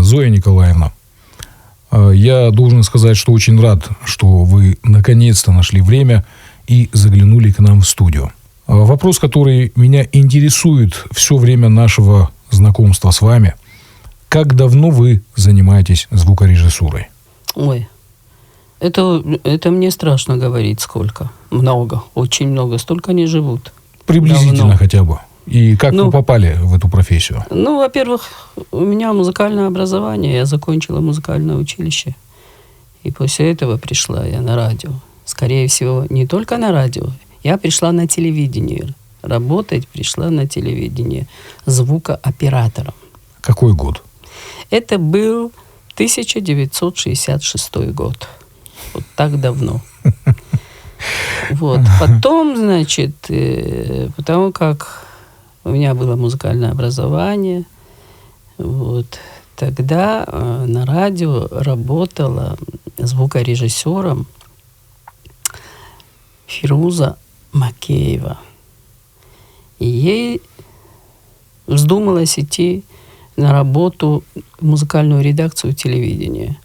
Зоя Николаевна, я должен сказать, что очень рад, что вы наконец-то нашли время и заглянули к нам в студию. Вопрос, который меня интересует все время нашего знакомства с вами. Как давно вы занимаетесь звукорежиссурой? Ой, это мне страшно говорить сколько. Много, очень много. Столько не живут. Приблизительно давно. Хотя бы. И как вы попали в эту профессию? Во-первых, у меня музыкальное образование. Я закончила музыкальное училище. И после этого пришла я на радио. Скорее всего, не только на радио. Я пришла на телевидение. Работать пришла на телевидение звукооператором. Какой год? Это был 1966 год. Вот так давно. Вот. Потом, значит, потому как у меня было музыкальное образование, вот, тогда на радио работала звукорежиссером Фируза Макеева. И ей вздумалось идти на работу в музыкальную редакцию телевидения.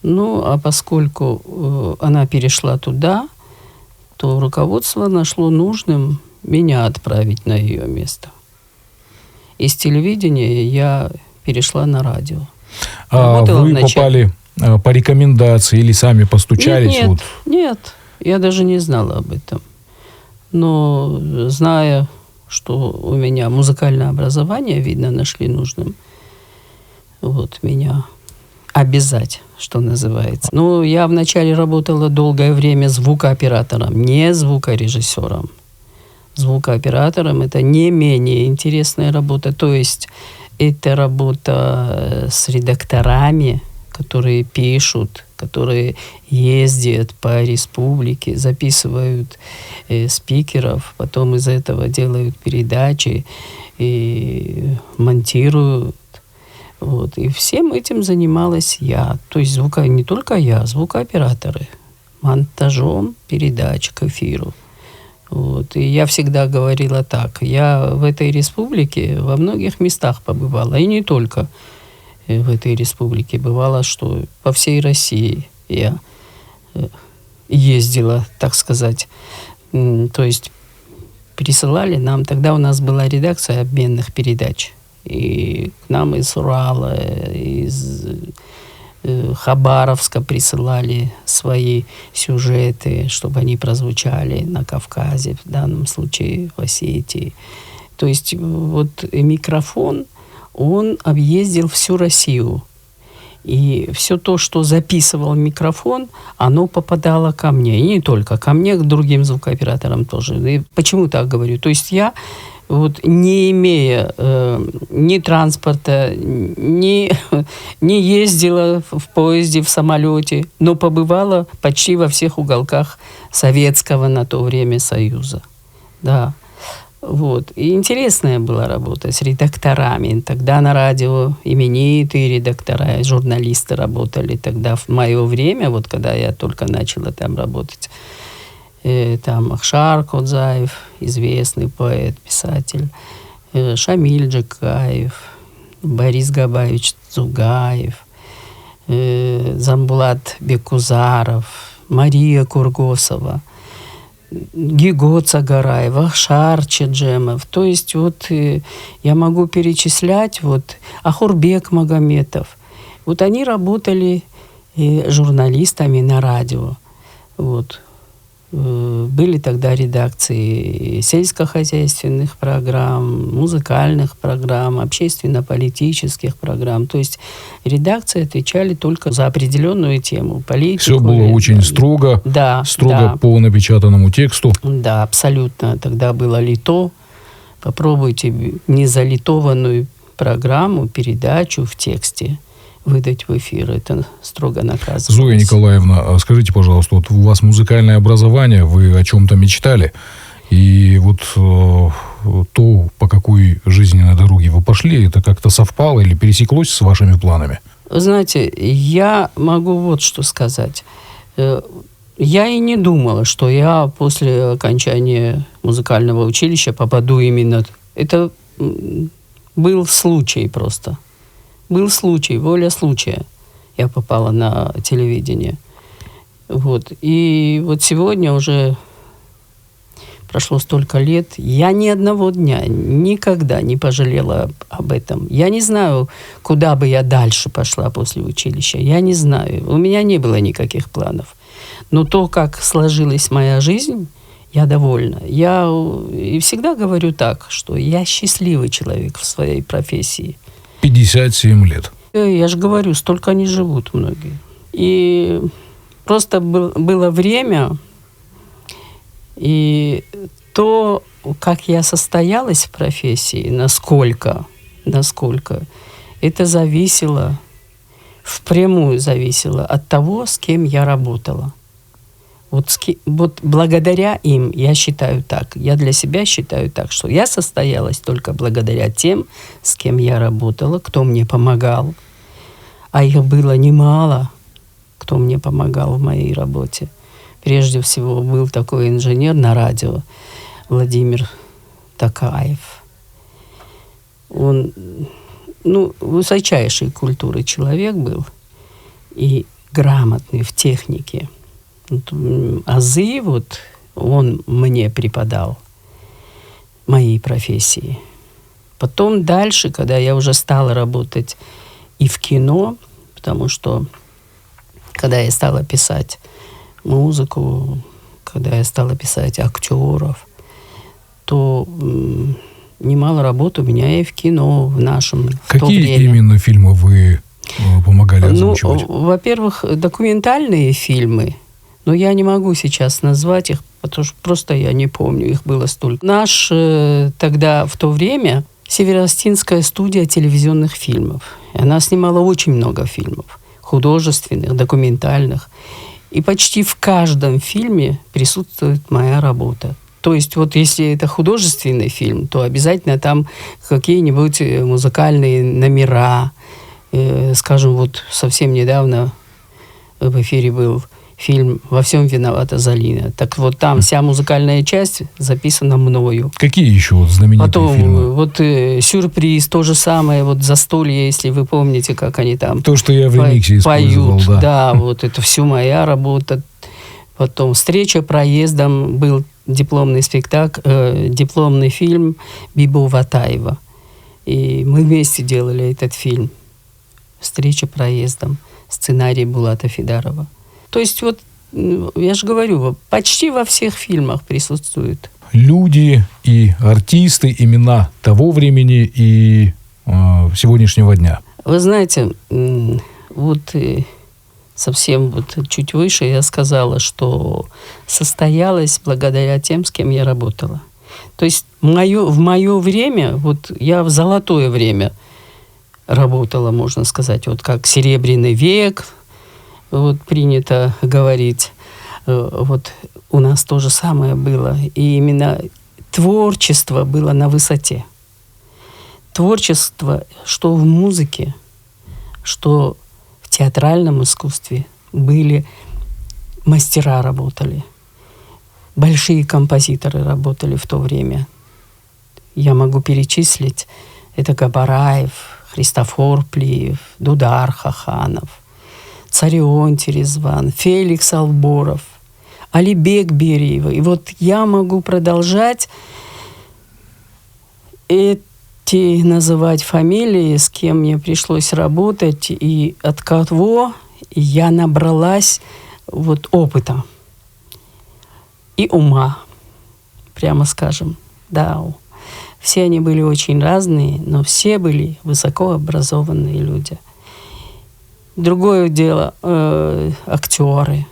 Ну, а поскольку она перешла туда, то руководство нашло нужным меня отправить на ее место. Из телевидения я перешла на радио. А вы попали по рекомендации или сами постучались? Нет, я даже не знала об этом. Но зная, что у меня музыкальное образование, видно, нашли нужным вот меня обязать, что называется. Ну, я вначале работала долгое время звукооператором, не звукорежиссером. Звукооператором это не менее интересная работа. То есть это работа с редакторами, которые пишут, которые ездят по республике, записывают спикеров, потом из этого делают передачи и монтируют. Вот. И всем этим занималась я. То есть не только я, звукооператоры. Монтажом передач к эфиру. Вот. И я всегда говорила так. Я в этой республике во многих местах побывала. И не только в этой республике. Бывало, что по всей России я ездила, так сказать. То есть присылали нам. Тогда у нас была редакция обменных передач. И к нам из Урала, из Хабаровска присылали свои сюжеты, чтобы они прозвучали на Кавказе, в данном случае в Осетии. То есть вот микрофон, он объездил всю Россию. И все то, что записывал микрофон, оно попадало ко мне. И не только ко мне, к другим звукооператорам тоже. И почему так говорю? То есть я вот, не имея ни транспорта, не ездила в поезде, в самолете, но побывала почти во всех уголках Советского на то время Союза. Да. Вот. И интересная была работа с редакторами. Тогда на радио именитые редактора, журналисты работали. Тогда в мое время, вот когда я только начала там работать, там Ахшар Кодзаев, известный поэт, писатель, Шамиль Джекаев, Борис Габаевич Цугаев, Замбулат Бекузаров, Мария Кургосова, Гиго Цагараев, Ахшар Чеджемов. То есть вот я могу перечислять, вот Ахурбек Магометов. Вот они работали журналистами на радио. Вот. Были тогда редакции сельскохозяйственных программ, музыкальных программ, общественно-политических программ. То есть редакции отвечали только за определенную тему, политику. Все было очень строго, по напечатанному тексту. Да, абсолютно. Тогда было лито. Попробуйте незалитованную программу, передачу в тексте выдать в эфир. Это строго наказывается. Зоя Николаевна, скажите, пожалуйста, вот у вас музыкальное образование, вы о чем-то мечтали, и вот то, по какой жизненной дороге вы пошли, это как-то совпало или пересеклось с вашими планами? Вы знаете, я могу вот что сказать. Я и не думала, что я после окончания музыкального училища попаду именно... Это был случай просто. был случай, воля случая. Я попала на телевидение. Вот. И вот сегодня уже прошло столько лет. Я ни одного дня никогда не пожалела об этом. Я не знаю, куда бы я дальше пошла после училища. Я не знаю. У меня не было никаких планов. Но то, как сложилась моя жизнь, я довольна. Я и всегда говорю так, что я счастливый человек в своей профессии. 57 лет. Я же говорю, столько не живут многие. И просто было время, и то, как я состоялась в профессии, насколько, это зависело, впрямую зависело от того, с кем я работала. Вот благодаря им, я считаю так, я для себя считаю так, что я состоялась только благодаря тем, с кем я работала, кто мне помогал. А их было немало, кто мне помогал в моей работе. Прежде всего был такой инженер на радио Владимир Токаев. Он, высочайшей культуры человек был и грамотный в технике. Азы он мне преподал моей профессии. Потом дальше, когда я уже стала работать и в кино, потому что когда я стала писать музыку, когда я стала писать актеров, то немало работы у меня и в кино в нашем. Какие именно фильмы вы помогали озвучивать? Во-первых, документальные фильмы, но я не могу сейчас назвать их, потому что просто я не помню, их было столько. Тогда, в то время, Северо-Остинская студия телевизионных фильмов. И она снимала очень много фильмов, художественных, документальных. И почти в каждом фильме присутствует моя работа. То есть если это художественный фильм, то обязательно там какие-нибудь музыкальные номера. Скажем, совсем недавно в эфире был фильм «Во всем виновата Залина». Так там вся музыкальная часть записана мною. Какие еще знаменитые фильмы? Потом «Сюрприз», то же самое, «Застолье», если вы помните, как они там то, что я в ремиксе использовал, поют. Да, это все моя работа. Потом «Встреча проездом» был дипломный фильм Бибо Ватаева. И мы вместе делали этот фильм «Встреча проездом», сценарий Булата Фидарова. То есть я же говорю, почти во всех фильмах присутствуют. Люди и артисты, имена того времени и сегодняшнего дня. Вы знаете, совсем чуть выше я сказала, что состоялась благодаря тем, с кем я работала. То есть в мое время, я в золотое время работала, можно сказать, как серебряный век, принято говорить. У нас то же самое было. И именно творчество было на высоте. Творчество, что в музыке, что в театральном искусстве, были мастера работали. Большие композиторы работали в то время. Я могу перечислить. Это Габараев, Христофор Плиев, Дудар Хаханов, Царион Терезван, Феликс Алборов, Алибек Бериева. И я могу продолжать называть фамилии, с кем мне пришлось работать, и от кого я набралась опыта и ума, прямо скажем. Да, все они были очень разные, но все были высокообразованные люди. Другое дело актеры.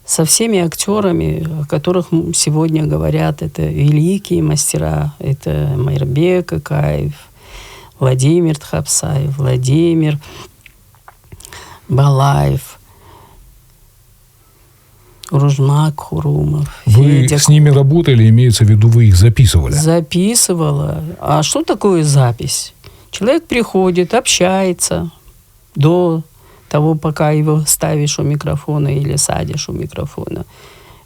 Со всеми актерами, о которых сегодня говорят, это великие мастера. Это Майрбек Акаев, Владимир Тхапсаев, Владимир Балаев, Ружмак Хурумов. Вы с ними работали, имеется в виду, вы их записывали? Записывала. А что такое запись? Человек приходит, общается до того, пока его ставишь у микрофона или садишь у микрофона.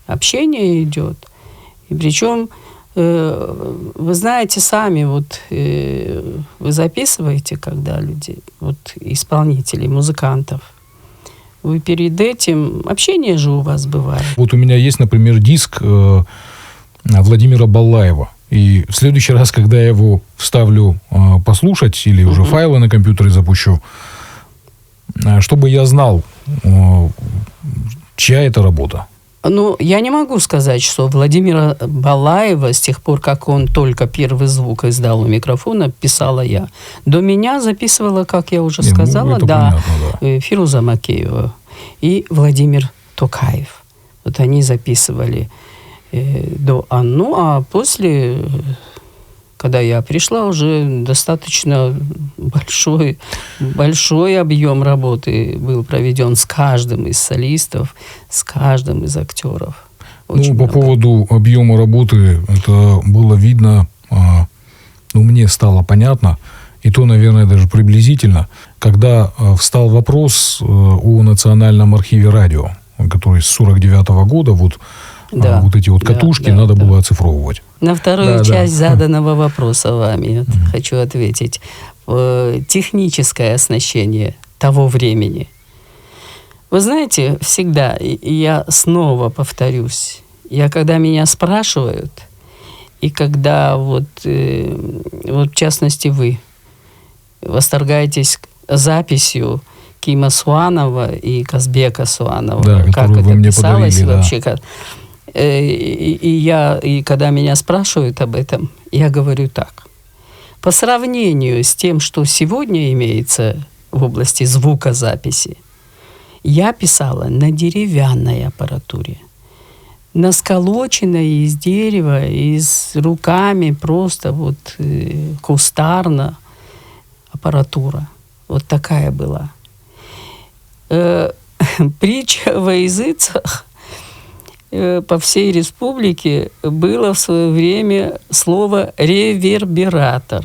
Общение идет. И причем Вы знаете сами, вот вы записываете, когда люди, вот исполнителей, музыкантов, вы перед этим, общение же у вас бывает. Вот у меня есть, например, диск Владимира Балаева. И в следующий раз, когда я его вставлю послушать или уже файлы на компьютере запущу, чтобы я знал, чья это работа. Ну, я не могу сказать, что Владимира Балаева, с тех пор, как он только первый звук издал у микрофона, писала я. До меня записывала, как я уже сказала, понятно, да. Фируза Макеева и Владимир Токаев. Вот они записывали до Анну, а после, когда я пришла, уже достаточно большой объем работы был проведен с каждым из солистов, с каждым из актеров. Очень по поводу объема работы, это было видно, мне стало понятно, и то, наверное, даже приблизительно, когда встал вопрос о Национальном архиве радио, который с 1949 года, вот эти вот катушки надо было оцифровывать. На вторую часть заданного вопроса вами хочу ответить. Техническое оснащение того времени. Вы знаете, всегда, и я снова повторюсь, когда меня спрашивают, и когда вот в частности вы восторгаетесь записью Кима Суанова и Казбека Суанова, как это вы мне писалось подарили, вообще, и когда меня спрашивают об этом, я говорю так. По сравнению с тем, что сегодня имеется в области звукозаписи, я писала на деревянной аппаратуре, на сколоченной из дерева, руками просто кустарно аппаратура. Вот такая была. Притча во языцах по всей республике было в свое время слово ревербератор,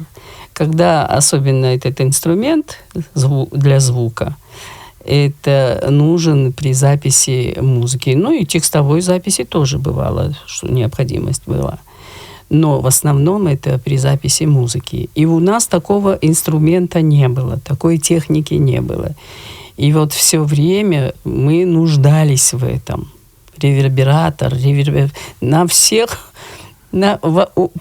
когда особенно этот инструмент для звука это нужен при записи музыки. Ну и текстовой записи тоже бывало, что необходимость была. Но в основном это при записи музыки. И у нас такого инструмента не было, такой техники не было. И вот все время мы нуждались в этом. Ревербератор, на всех,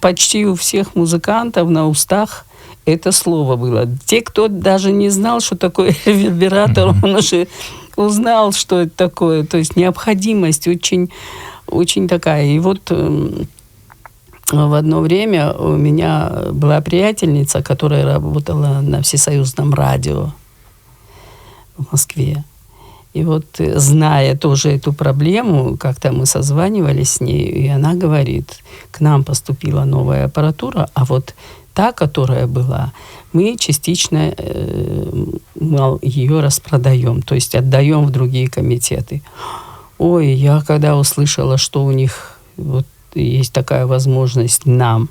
почти у всех музыкантов на устах это слово было. Те, кто даже не знал, что такое ревербератор, он уже узнал, что это такое. То есть необходимость очень, очень такая. И вот в одно время у меня была приятельница, которая работала на Всесоюзном радио в Москве. И вот, зная тоже эту проблему, как-то мы созванивались с ней, и она говорит, к нам поступила новая аппаратура, а вот та, которая была, мы частично ее распродаем, то есть отдаем в другие комитеты. Ой, я когда услышала, что у них вот есть такая возможность нам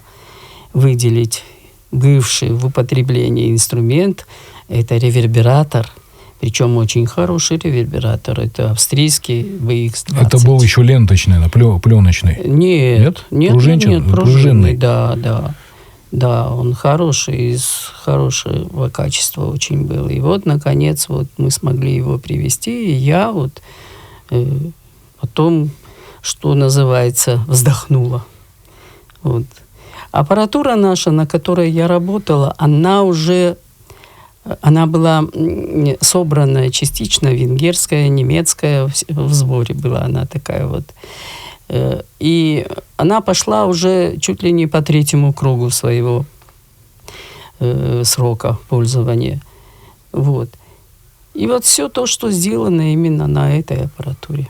выделить бывший в употреблении инструмент, это ревербератор, причем очень хороший ревербератор. Это австрийский VX-20. Это был еще ленточный, пленочный? Нет, пружинный. Да, он хороший, из хорошего качества очень был. И вот, наконец, мы смогли его привезти, и я потом, что называется, вздохнула. Вот. Аппаратура наша, на которой я работала, она была собрана частично, венгерская, немецкая, в сборе была она такая вот. И она пошла уже чуть ли не по 3-му кругу своего срока пользования. Вот. И вот все то, что сделано именно на этой аппаратуре.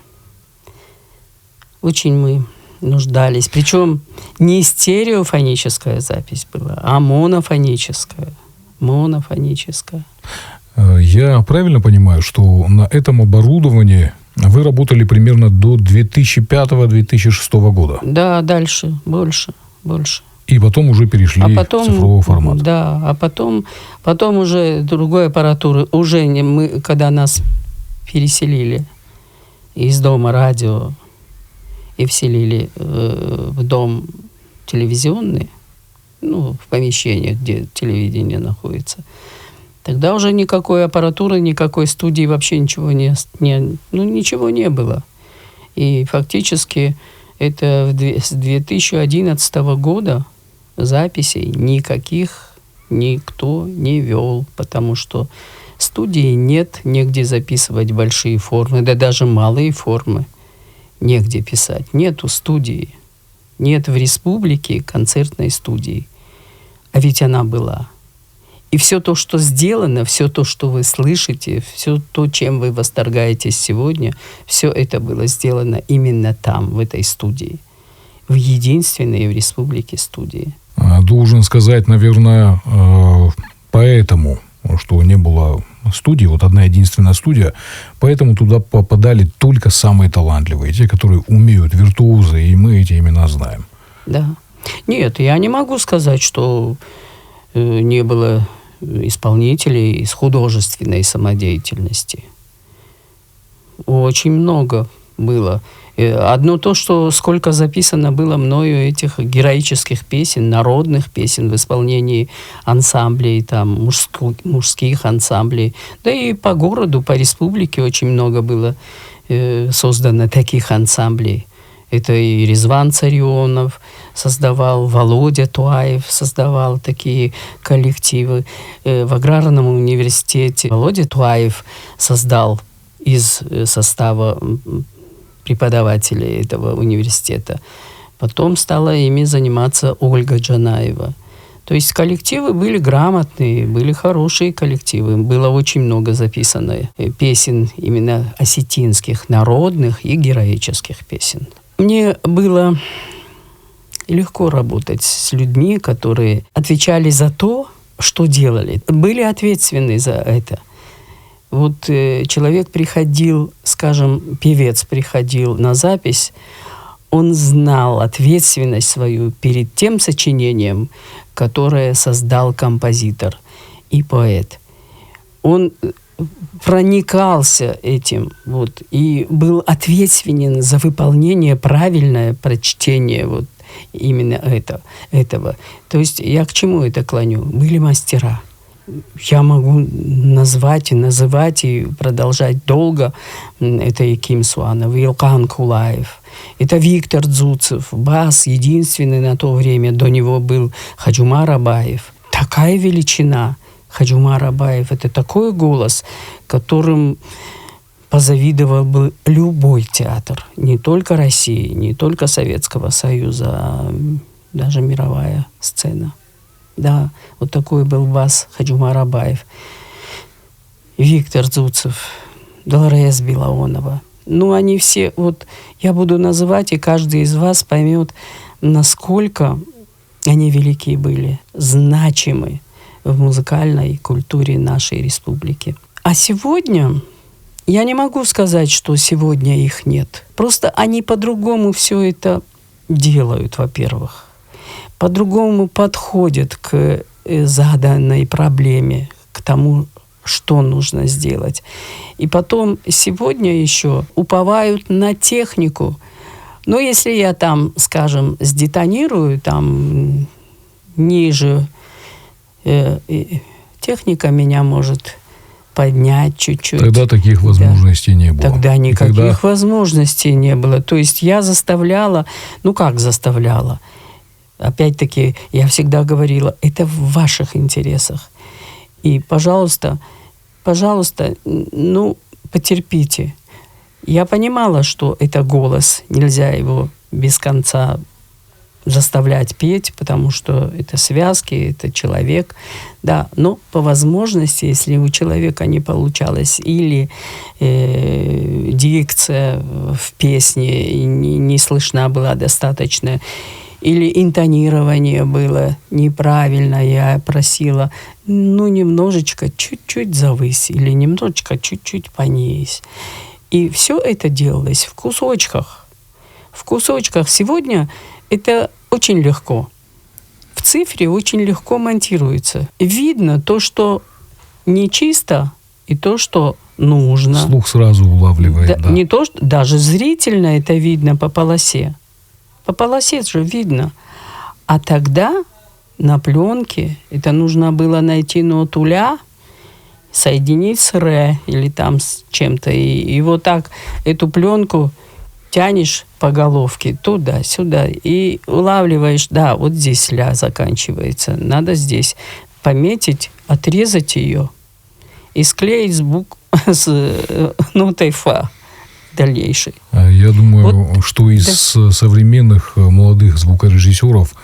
Очень мы нуждались. Причем не стереофоническая запись была, а монофоническая. Я правильно понимаю, что на этом оборудовании вы работали примерно до 2005-2006 года? Да, дальше, больше. И потом уже перешли в цифровой формат? Да, а потом уже другой аппаратуры, уже мы, когда нас переселили из дома радио и вселили в дом телевизионные, в помещениях, где телевидение находится, тогда уже никакой аппаратуры, никакой студии, вообще ничего ничего не было. И фактически это с 2011 года записей никаких никто не вел, потому что студии нет, негде записывать большие формы, да даже малые формы негде писать. Нету студии, нет в республике концертной студии. А ведь она была. И все то, что сделано, все то, что вы слышите, все то, чем вы восторгаетесь сегодня, все это было сделано именно там, в этой студии. В единственной в республике студии. Должен сказать, наверное, поэтому, что не было студии, вот одна единственная студия, поэтому туда попадали только самые талантливые, те, которые умеют, виртуозы, и мы эти имена знаем. Да. Нет, я не могу сказать, что не было исполнителей с художественной самодеятельности. Очень много было. Одно то, что сколько записано было мною этих героических песен, народных песен в исполнении ансамблей, там, мужских ансамблей. Да и по городу, по республике очень много было создано таких ансамблей. Это и Резван Царионов создавал, Володя Туаев создавал такие коллективы. В аграрном университете Володя Туаев создал из состава преподавателей этого университета. Потом стала ими заниматься Ольга Джанаева. То есть коллективы были грамотные, были хорошие коллективы. Было очень много записано песен именно осетинских, народных и героических песен. Мне было легко работать с людьми, которые отвечали за то, что делали. Были ответственны за это. Вот человек приходил, скажем, певец приходил на запись, он знал ответственность свою перед тем сочинением, которое создал композитор и поэт. Он проникался этим, вот, и был ответственен за выполнение, правильное прочтение вот именно этого. То есть я к чему это клоню? Были мастера. Я могу назвать и называть и продолжать долго. Это и Ким Суанов, и Илкан Кулаев. Это Виктор Дзуцев, бас, единственный на то время. До него был Хаджумар Абаев. Такая величина. Хаджумар Абаев — это такой голос, которым позавидовал бы любой театр. Не только России, не только Советского Союза, а даже мировая сцена. Да, вот такой был бас Хаджумар Абаев. Виктор Дзуцев, Долорес Белоонова. Они все, вот я буду называть, и каждый из вас поймет, насколько они великие были, значимы в музыкальной культуре нашей республики. А сегодня я не могу сказать, что сегодня их нет. Просто они по-другому все это делают, во-первых. По-другому подходят к заданной проблеме, к тому, что нужно сделать. И потом сегодня еще уповают на технику. Но если я там, скажем, сдетонирую, там ниже, техника меня может поднять чуть-чуть. Тогда таких возможностей не было. Тогда никаких возможностей не было. То есть я заставляла, как заставляла? Опять-таки, я всегда говорила, это в ваших интересах. И, пожалуйста, потерпите. Я понимала, что это голос, нельзя его без конца заставлять петь, потому что это связки, это человек. Да, но по возможности, если у человека не получалось, или дикция в песне не слышна была достаточно, или интонирование было неправильно, я просила, немножечко, чуть-чуть завысь, или немножечко, чуть-чуть понизь. И все это делалось в кусочках. В кусочках. Сегодня это очень легко. В цифре очень легко монтируется. Видно то, что нечисто, и то, что нужно. Слух сразу улавливает, да. Не то, что даже зрительно это видно по полосе. По полосе же видно. А тогда на пленке это нужно было найти ноту ля, соединить с ре или там с чем-то. И вот так эту пленку тянешь по головке туда-сюда и улавливаешь, да, вот здесь ля заканчивается. Надо здесь пометить, отрезать ее и склеить с нотой фа дальнейшей. Я думаю, Вот, что из современных молодых звукорежиссеров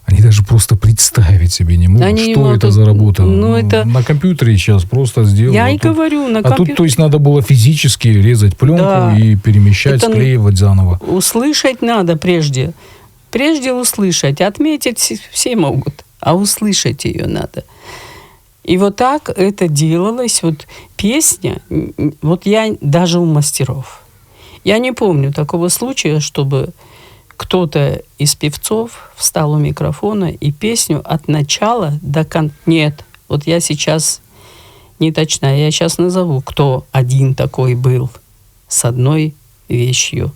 они даже просто представить себе не могут, Они не что могут. это за работа. Ну, это- На компьютере сейчас просто сделано. Я и говорю, на А тут, компьютере. то есть, надо было физически резать пленку Да. и перемещать, Это склеивать заново. Услышать надо прежде. Прежде услышать. Отметить все могут, а услышать ее надо. И вот так это делалось. Вот песня, вот я даже у мастеров. Я не помню такого случая, чтобы кто-то из певцов встал у микрофона и песню от начала до конца... Нет, вот я сейчас не точна. Я сейчас назову, кто один такой был с одной вещью.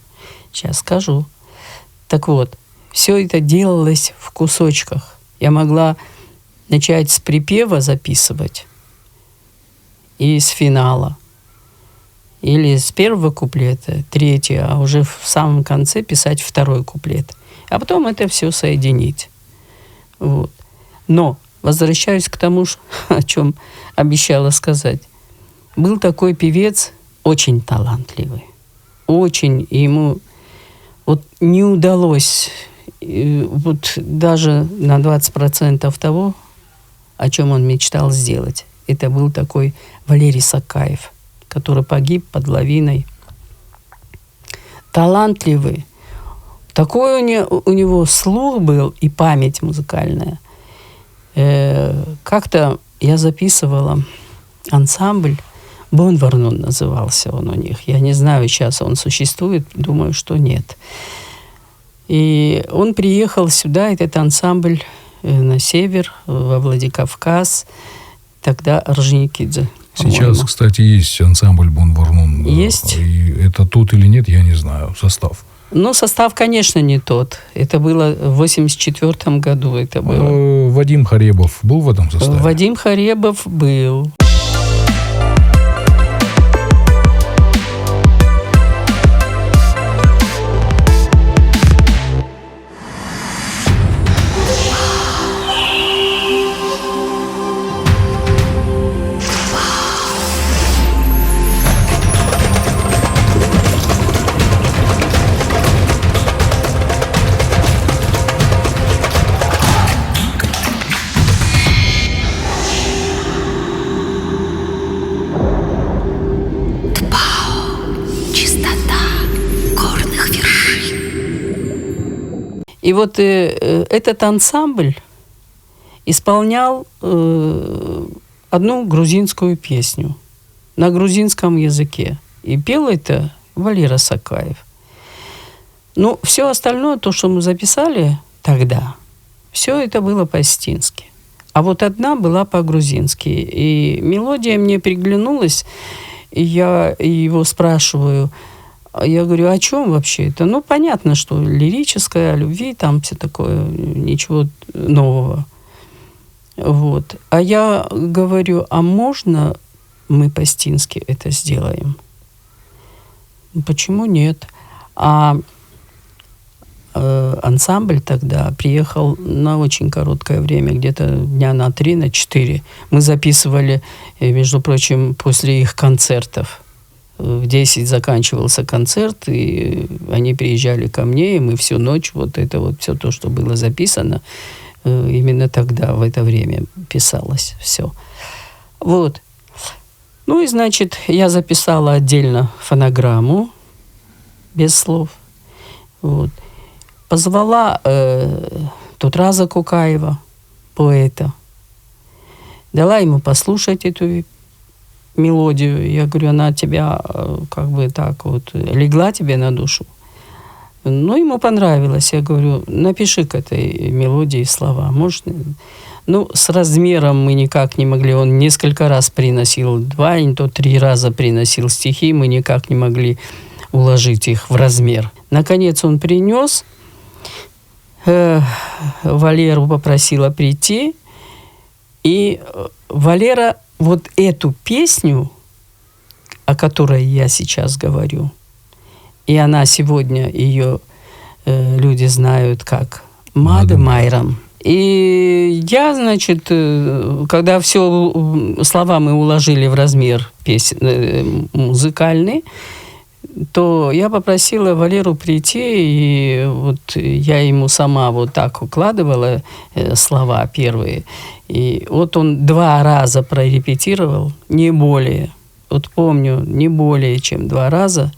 Сейчас скажу. Так вот, все это делалось в кусочках. Я могла начать с припева записывать и с финала. Или с первого куплета, третьего, а уже в самом конце писать второй куплет. А потом это все соединить. Вот. Но возвращаюсь к тому, о чем обещала сказать. Был такой певец, очень талантливый. Очень. И ему вот не удалось вот даже на 20% того, о чем он мечтал сделать. Это был такой Валерий Сакаев, который погиб под лавиной. Талантливый. Такой у него слух был и память музыкальная. Как-то я записывала ансамбль, Бон Варнон назывался он у них. Я не знаю, сейчас он существует, думаю, что нет. И он приехал сюда, этот ансамбль, на север, во Владикавказ, тогда Орджоникидзе. Сейчас, по-моему. кстати, есть ансамбль Бон Варнон. Есть? И это тот или нет, я не знаю, состав. Ну, состав, конечно, не тот. Это было в 1984 году. Это было. Вадим Харебов был в этом составе? Вадим Харебов был. И вот этот ансамбль исполнял одну грузинскую песню на грузинском языке. И пел это Валера Сакаев. Ну, все остальное, то, что мы записали тогда, все это было по-остински. А вот одна была по-грузински. И мелодия мне приглянулась, и я его спрашиваю, я говорю, о чем вообще это? Ну, понятно, что лирическое, о любви, там все такое, ничего нового. Вот. А я говорю, а можно мы по-остински это сделаем? Почему нет? А ансамбль тогда приехал на очень короткое время, где-то дня на 3, на 4. Мы записывали, между прочим, после их концертов. В 10 заканчивался концерт, и они приезжали ко мне, и мы всю ночь, вот это вот все то, что было записано, именно тогда, в это время писалось все. Вот. Ну и, значит, я записала отдельно фонограмму, без слов. Вот. Позвала Тутраза Кукаева, поэта. Дала ему послушать эту мелодию. Я говорю, она тебя как бы так вот легла тебе на душу. Ну, ему понравилось. Я говорю, напиши к этой мелодии слова. Может, ну, с размером мы никак не могли. Он несколько раз приносил, 2, не то 3 раза приносил стихи. Мы никак не могли уложить их в размер. Наконец он принес. Валеру попросила прийти, и Валера вот эту песню, о которой я сейчас говорю, и она сегодня, ее люди знают как «Маде Майрам». И я, значит, когда все слова мы уложили в размер музыкальный, то я попросила Валеру прийти, и вот я ему сама вот так укладывала слова первые. И вот он 2 раза прорепетировал, не более. Вот помню, не более чем 2 раза.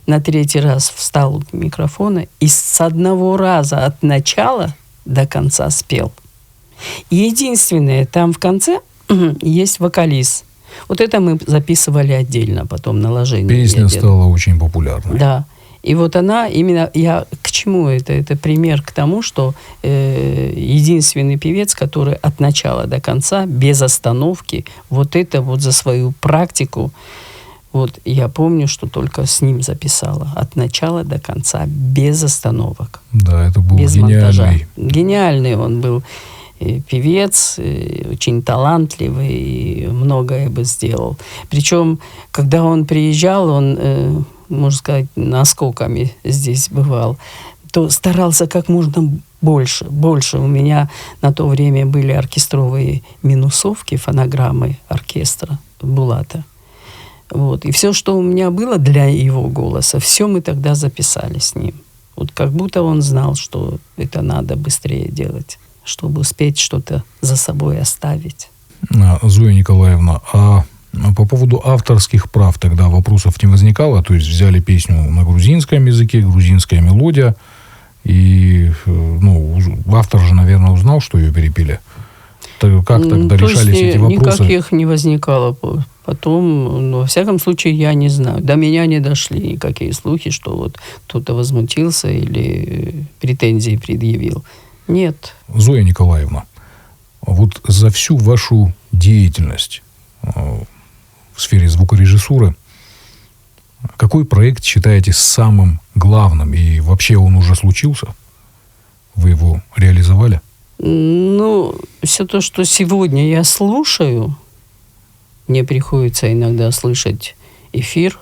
На 3-й раз встал у микрофона и с 1 раза от начала до конца спел. И единственное, там в конце есть вокалист. Вот это мы записывали отдельно, потом наложение. Песня стала очень популярной. Да. И вот она, именно, я к чему это? Это пример к тому, что единственный певец, который от начала до конца, без остановки, вот это вот за свою практику, вот я помню, что только с ним записала. От начала до конца, без остановок. Да, это был без гениальный. Монтажа. Гениальный он был певец, очень талантливый, и многое бы сделал. Причем, когда он приезжал, он, можно сказать, наскоками здесь бывал, то старался как можно больше. У меня на то время были оркестровые минусовки, фонограммы оркестра Булата. Вот. И все, что у меня было для его голоса, все мы тогда записали с ним. Вот как будто он знал, что это надо быстрее делать, чтобы успеть что-то за собой оставить. Зоя Николаевна, а по поводу авторских прав тогда вопросов не возникало? То есть взяли песню на грузинском языке, грузинская мелодия, и автор же, наверное, узнал, что ее перепели. Как тогда решались эти вопросы? Никаких не возникало потом. Во всяком случае, я не знаю. До меня не дошли никакие слухи, что вот кто-то возмутился или претензии предъявил. Нет. Зоя Николаевна, вот за всю вашу деятельность в сфере звукорежиссуры какой проект считаете самым главным? И вообще он уже случился? Вы его реализовали? Все то, что сегодня я слушаю, мне приходится иногда слышать эфир.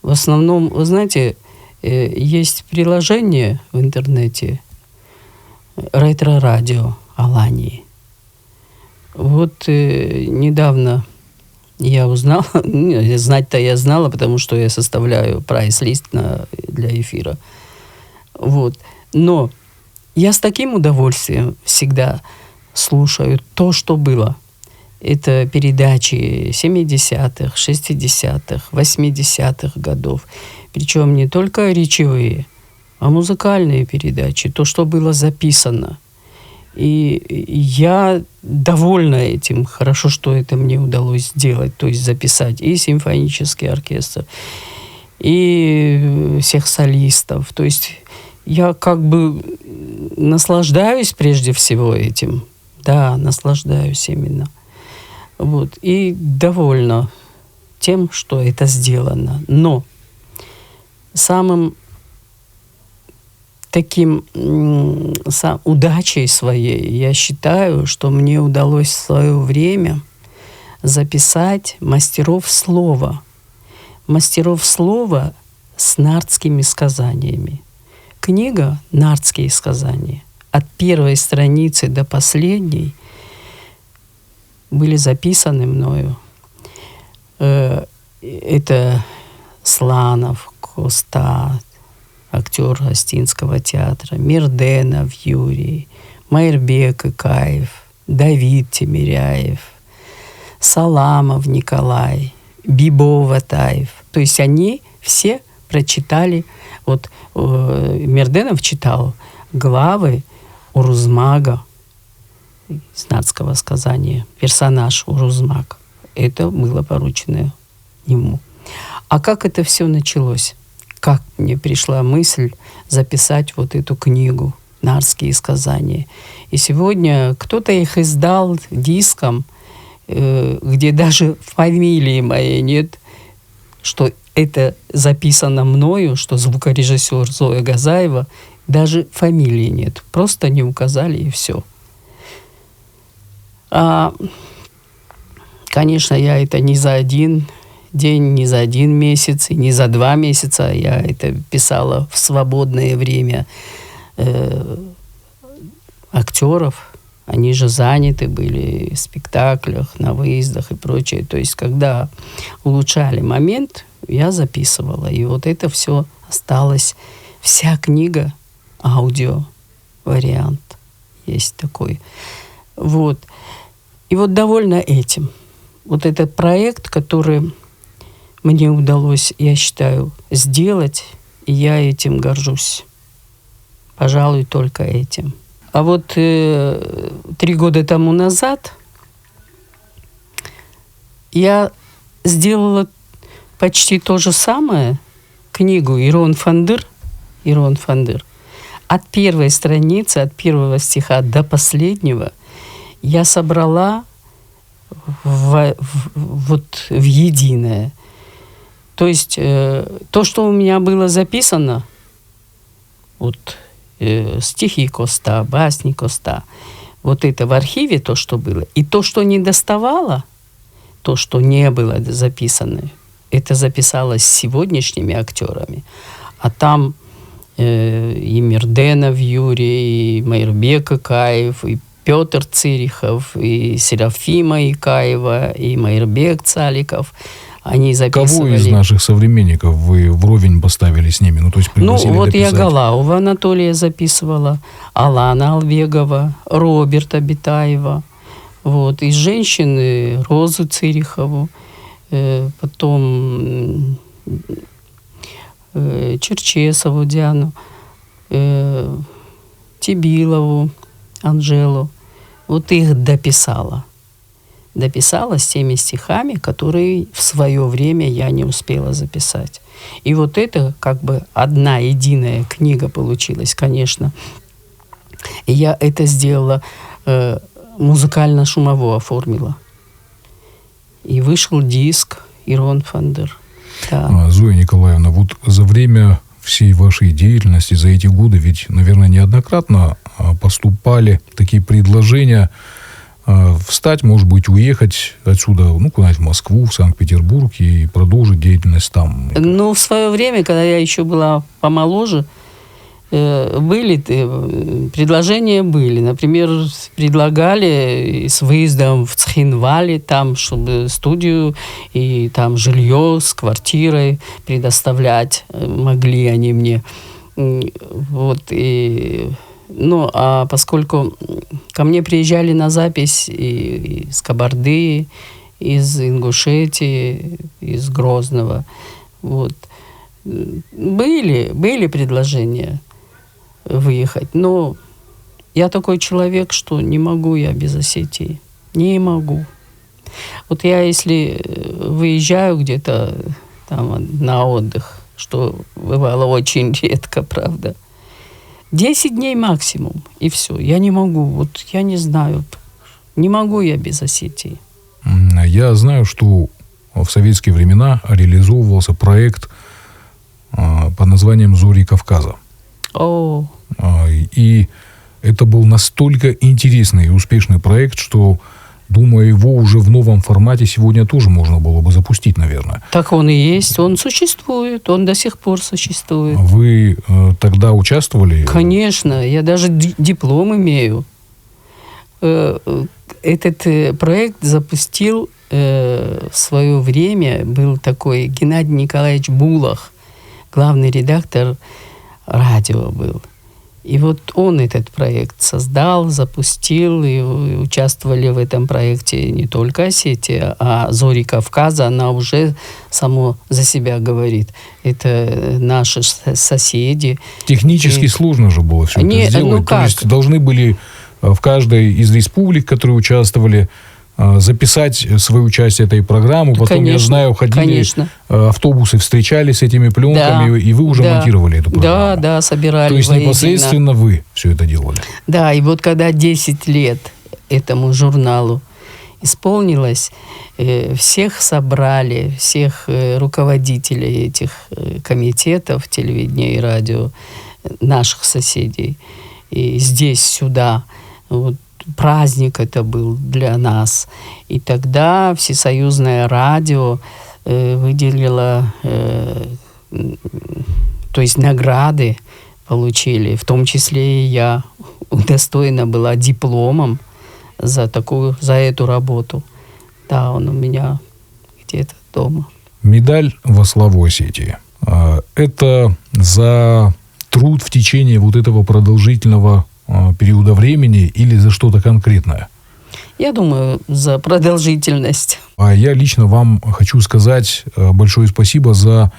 В основном, вы знаете, есть приложение в интернете «Ретро-радио» Алании. Вот недавно я узнала, знать-то я знала, потому что я составляю прайс-лист для эфира. Вот. Но я с таким удовольствием всегда слушаю то, что было. Это передачи 70-х, 60-х, 80-х годов. Причем не только речевые, а музыкальные передачи, то, что было записано. И я довольна этим. Хорошо, что это мне удалось сделать, то есть записать и симфонический оркестр, и всех солистов. То есть я как бы наслаждаюсь прежде всего этим. Да, наслаждаюсь именно. Вот. И довольна тем, что это сделано. Но самым таким удачей своей я считаю, что мне удалось в свое время записать мастеров слова. Мастеров слова с нардскими сказаниями. Книга «Нардские сказания» от первой страницы до последней были записаны мною. Это Сланов, Коста, актер Остинского театра, Мирденов Юрий, Майрбек Икаев, Давид Тимиряев, Саламов Николай, Бибов Атаев. То есть они все прочитали, вот Мирденов читал главы Урузмага из нардского сказания, персонаж Урузмаг. Это было поручено ему. А как это все началось? Как мне пришла мысль записать вот эту книгу «Нардские сказания». И сегодня кто-то их издал диском, где даже фамилии моей нет, что это записано мною, что звукорежиссер Зоя Газаева Даже фамилии нет. Просто не указали, и все. Конечно, я это не за один день, не за 1 месяц, и не за 2 месяца. Я это писала в свободное время актеров. Они же заняты были в спектаклях, на выездах и прочее. То есть, когда улучшали момент, я записывала. И вот это все осталось. Вся книга, аудио, вариант есть такой. Вот. И вот довольна этим. Вот этот проект, который мне удалось, я считаю, сделать, и я этим горжусь. Пожалуй, только этим. А вот 3 года тому назад я сделала почти то же самое, книгу «Ирон Фандыр». От первой страницы, от первого стиха до последнего я собрала вот в единое. То есть то, что у меня было записано, вот стихи Коста, басни Коста, вот это в архиве то, что было, и то, что не доставало, то, что не было записано, это записалось с сегодняшними актерами. А там и Мирденов Юрий, и Майрбек Икаев, и Петр Цирихов, и Серафима Икаева, и Майрбек Цаликов. Они записывали. Кого из наших современников вы вровень поставили с ними? Ну, то есть пригласили вот дописать? Я Галаува Анатолия записывала, Алана Албегова, Роберта Битаева. Вот. Из женщин Розу Цирихову, потом Черчесову Диану, Тибилову Анжелу. Вот их дописала. Дописала с теми стихами, которые в свое время я не успела записать. И вот это как бы одна единая книга получилась, конечно. И я это сделала, музыкально-шумово оформила. И вышел диск «Ирон Фандыр». Да. Зоя Николаевна, вот за время всей вашей деятельности, за эти годы, ведь, наверное, неоднократно поступали такие предложения встать, может быть, уехать отсюда, ну, куда-нибудь в Москву, в Санкт-Петербург и продолжить деятельность там. Ну, в свое время, когда я еще была помоложе, были предложения были. Например, предлагали с выездом в Цхинвале, там, чтобы студию и там жилье с квартирой предоставлять могли они мне. Вот, и... Ну, а поскольку ко мне приезжали на запись и из Кабарды, из Ингушетии, из Грозного, вот, были предложения выехать, но я такой человек, что не могу я без Осетии, не могу. Вот я, если выезжаю где-то там на отдых, что бывало очень редко, правда, 10 дней максимум, и все. Я не могу, вот я не знаю, не могу я без Осетии. Я знаю, что в советские времена реализовывался проект под названием «Зори Кавказа». О. И это был настолько интересный и успешный проект, что, думаю, его уже в новом формате сегодня тоже можно было бы запустить, наверное. Так он и есть, он существует, он до сих пор существует. Вы тогда участвовали? Конечно, я даже диплом имею. Этот проект запустил в свое время, был такой Геннадий Николаевич Булах, главный редактор радио был. И вот он этот проект создал, запустил, и участвовали в этом проекте не только Осетия, а «Зори Кавказа», она уже само за себя говорит. Это наши соседи. Технически сложно же было все это сделать. Ну как? То есть должны были в каждой из республик, которые участвовали, записать свое участие этой программы. Потом, конечно, я знаю, ходили автобусы, встречались с этими пленками, да, и вы уже монтировали эту программу. Да, собирали. То есть непосредственно вы все это делали. Да, и вот когда 10 лет этому журналу исполнилось, всех собрали, всех руководителей этих комитетов телевидения и радио, наших соседей. И здесь, сюда. Вот, праздник это был для нас. И тогда Всесоюзное радио выделило, то есть награды получили, в том числе и я удостоена была дипломом за эту работу. Да, он у меня где-то дома. Медаль во славу Осетии. Это за труд в течение вот этого продолжительного периода времени или за что-то конкретное? Я думаю, за продолжительность. А я лично вам хочу сказать большое спасибо за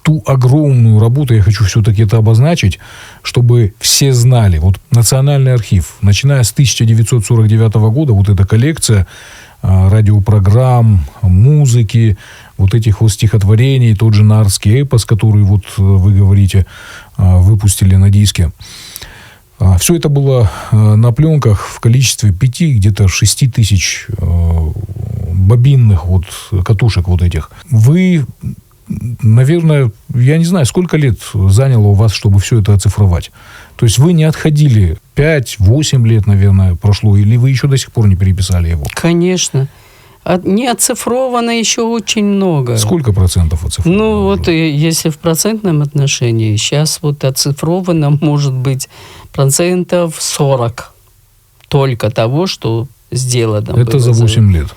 ту огромную работу, я хочу все-таки это обозначить, чтобы все знали. Вот Национальный архив, начиная с 1949 года, вот эта коллекция радиопрограмм, музыки, вот этих вот стихотворений, тот же Наарский эпос, который вот вы говорите, выпустили на диске. Все это было на пленках в количестве 5, где-то 6 тысяч бобинных вот катушек вот этих. Вы, наверное, я не знаю, сколько лет заняло у вас, чтобы все это оцифровать? То есть вы не отходили 5-8 лет, наверное, прошло, или вы еще до сих пор не переписали его? Конечно. Не оцифровано еще очень много. Сколько процентов оцифровано? Ну, вот если в процентном отношении, сейчас вот оцифровано, может быть, 40% только того, что сделано. Это за 8 лет?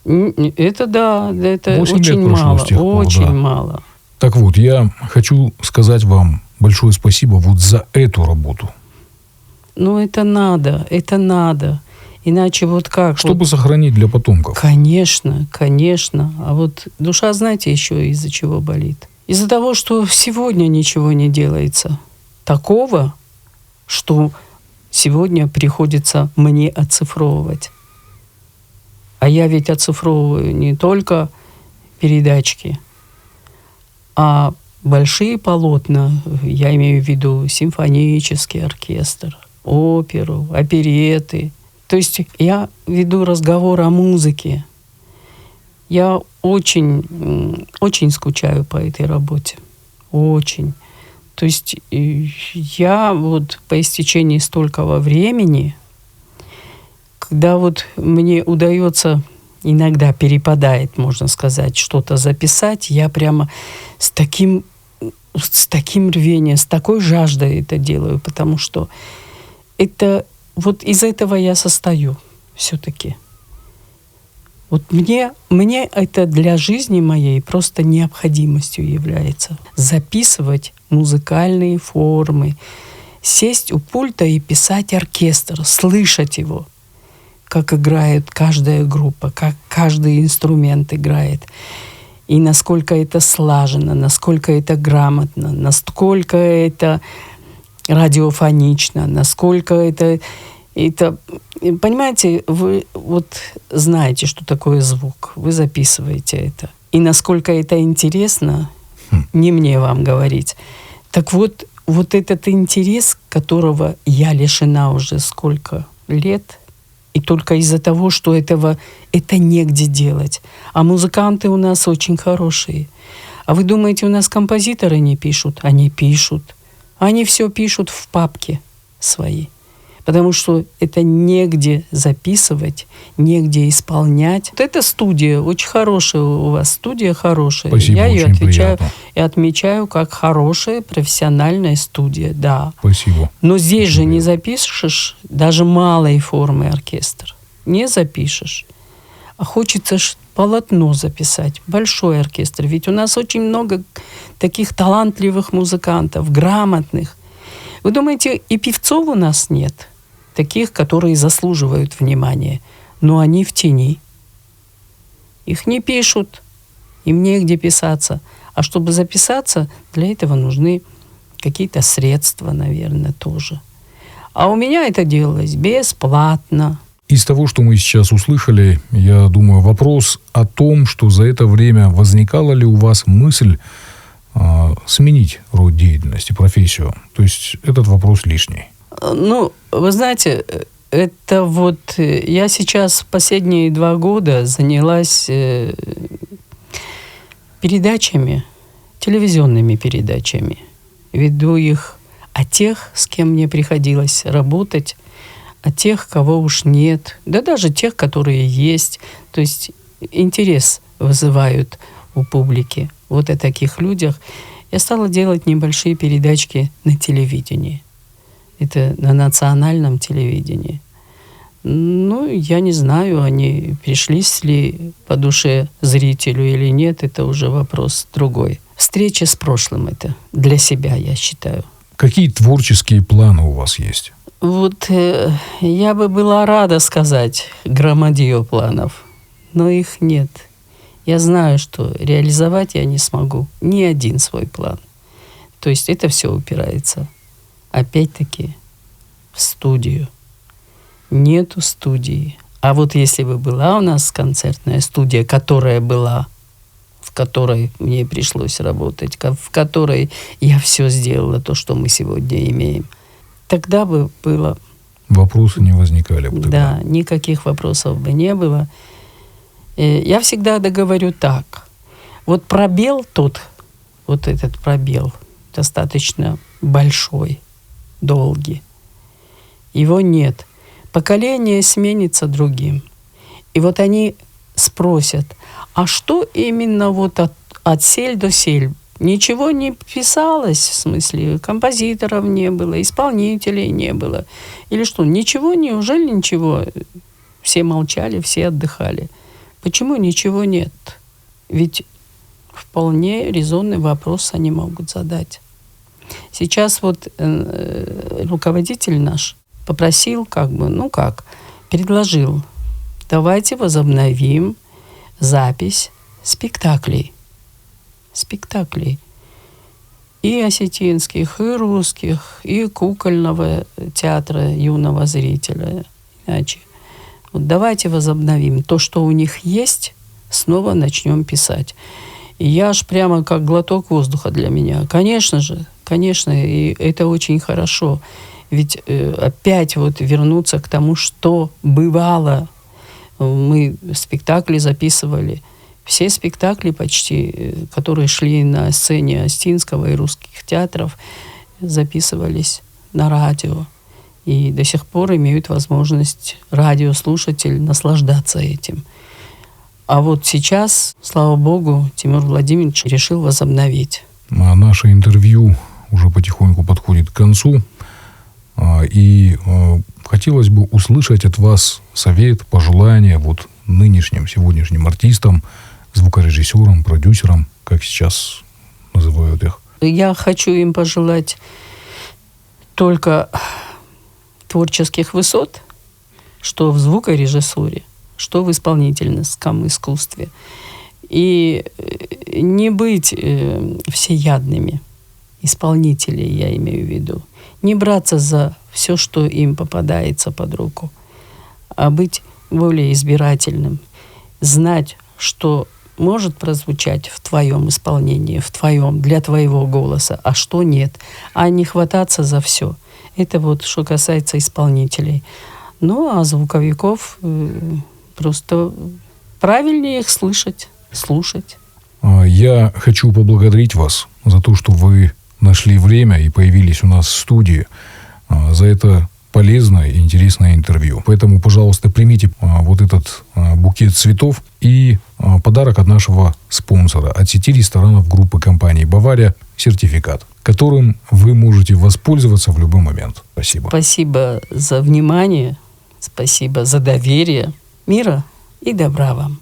Это да, это 8 очень лет прошло мало, с тех пор, очень да. мало. Так вот, я хочу сказать вам большое спасибо вот за эту работу. Ну, это надо. Иначе вот как? Чтобы сохранить для потомков. Конечно, конечно. А вот душа, знаете, еще из-за чего болит? Из-за того, что сегодня ничего не делается такого, что сегодня приходится мне оцифровывать. А я ведь оцифровываю не только передачки, а большие полотна, я имею в виду симфонический оркестр, оперу, опереты. То есть я веду разговор о музыке. Я очень, очень скучаю по этой работе. Очень. То есть я вот по истечении столького времени, когда вот мне удается, иногда перепадает, можно сказать, что-то записать, я прямо с таким рвением, с такой жаждой это делаю, потому что это вот из этого я состою все-таки. Вот мне это для жизни моей просто необходимостью является. Записывать музыкальные формы, сесть у пульта и писать оркестр, слышать его, как играет каждая группа, как каждый инструмент играет. И насколько это слаженно, насколько это грамотно, насколько это радиофонично, насколько это... Понимаете, вы вот знаете, что такое звук, вы записываете это. И насколько это интересно, не мне вам говорить. Так вот этот интерес, которого я лишена уже сколько лет, и только из-за того, что это негде делать. А музыканты у нас очень хорошие. А вы думаете, у нас композиторы не пишут? Они пишут. Они все пишут в папке свои. Потому что это негде записывать, негде исполнять. Вот эта студия, очень хорошая у вас, студия хорошая. Спасибо, я ее приятно. отмечаю как хорошая профессиональная студия, да. Спасибо. Но здесь очень же приятно. не запишешь даже малой формы оркестр. Не запишешь. А хочется полотно записать, большой оркестр. Ведь у нас очень много таких талантливых музыкантов, грамотных. Вы думаете, и певцов у нас нет? Таких, которые заслуживают внимания. Но они в тени. Их не пишут. Им негде писаться. А чтобы записаться, для этого нужны какие-то средства, наверное, тоже. А у меня это делалось бесплатно. Из того, что мы сейчас услышали, я думаю, вопрос о том, что за это время возникала ли у вас мысль сменить род деятельности, профессию. То есть этот вопрос лишний. Ну, вы знаете, это вот я сейчас последние 2 года занялась передачами, телевизионными передачами. Веду их о тех, с кем мне приходилось работать, о тех, кого уж нет, да даже тех, которые есть. То есть интерес вызывают у публики. Вот о таких людях. Я стала делать небольшие передачки на телевидении. Это на национальном телевидении. Ну, я не знаю, они пришлись ли по душе зрителю или нет, это уже вопрос другой. Встреча с прошлым это для себя, я считаю. Какие творческие планы у вас есть? Вот я бы была рада сказать громадье планов, но их нет. Я знаю, что реализовать я не смогу ни один свой план. То есть это все упирается, опять-таки, в студию. Нету студии. А вот если бы была у нас концертная студия, которая была, в которой мне пришлось работать, в которой я все сделала, то, что мы сегодня имеем, тогда бы было... Вопросы не возникали бы тогда. Да, никаких вопросов бы не было. Я всегда договорю так. Вот пробел тот, вот этот пробел, достаточно большой, долгий. Его нет. Поколение сменится другим. И вот они спросят, а что именно вот от сель до сель? Ничего не писалось, в смысле, композиторов не было, исполнителей не было. Или что, ничего, неужели ничего? Все молчали, все отдыхали. Почему ничего нет? Ведь вполне резонный вопрос они могут задать. Сейчас вот руководитель наш попросил, предложил, давайте возобновим запись спектаклей. И осетинских, и русских, и кукольного театра юного зрителя. Иначе. Вот давайте возобновим то, что у них есть, снова начнем писать. И я аж прямо как глоток воздуха для меня. Конечно, и это очень хорошо. Ведь опять вот вернуться к тому, что бывало. Мы спектакли записывали. Все спектакли почти, которые шли на сцене Остинского и русских театров, записывались на радио. И до сих пор имеют возможность радиослушатель наслаждаться этим. А вот сейчас, слава богу, Тимур Владимирович решил возобновить. А наше интервью уже потихоньку подходит к концу. И хотелось бы услышать от вас совет, пожелания вот нынешним, сегодняшним артистам, звукорежиссерам, продюсерам, как сейчас называют их. Я хочу им пожелать только творческих высот, что в звукорежиссуре, что в исполнительском искусстве. И не быть всеядными исполнителей, я имею в виду. Не браться за все, что им попадается под руку, а быть более избирательным. Знать, что может прозвучать в твоем исполнении, для твоего голоса, а что нет. А не хвататься за все. Это вот что касается исполнителей. Ну, а звуковиков просто правильнее их слушать. Я хочу поблагодарить вас за то, что вы нашли время и появились у нас в студии, за это полезное и интересное интервью. Поэтому, пожалуйста, примите вот этот букет цветов и подарок от нашего спонсора, от сети ресторанов группы компании «Бавария», сертификат, которым вы можете воспользоваться в любой момент. Спасибо. Спасибо за внимание, спасибо за доверие. Мира и добра вам.